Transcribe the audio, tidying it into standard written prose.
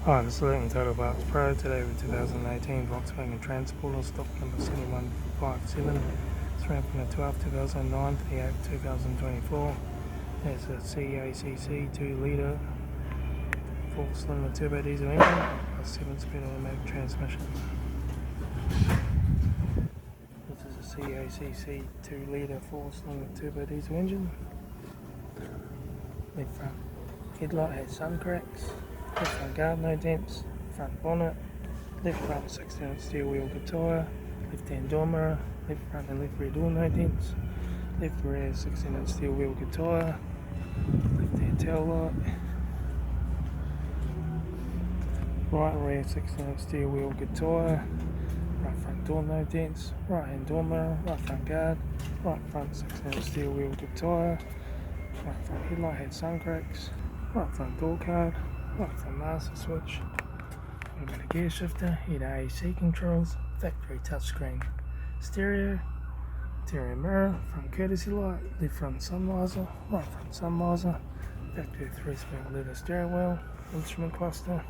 Hi, this is Litre Total Parts Pro. Today with 2018 Volkswagen Transporter, stock number 7157. It's ran from the 12th 2009 to the 8th 2024. It's a CACC 2 litre 4-cylinder turbo diesel engine plus 7-speed automatic transmission. This is a CACC 2 litre 4-cylinder turbo diesel engine. Left front headlight has sun cracks. Left front guard no dents. Front bonnet. Left front 16-inch steel wheel tyre. Left hand door mirror. Left front and left rear door no dents. Left rear 16-inch steel wheel tyre. Left hand tail light. Right rear 16-inch steel wheel tyre. Right front door no dents. Right hand door mirror. Right front guard. Right front 16-inch steel wheel tyre. Right front headlight had sun cracks. Right front door card. Right front master switch. We've got a gear shifter, heater AC controls, factory touchscreen stereo, interior mirror, front courtesy light, left front sun visor, right front sun visor, factory 3-spoke leather steering wheel, instrument cluster.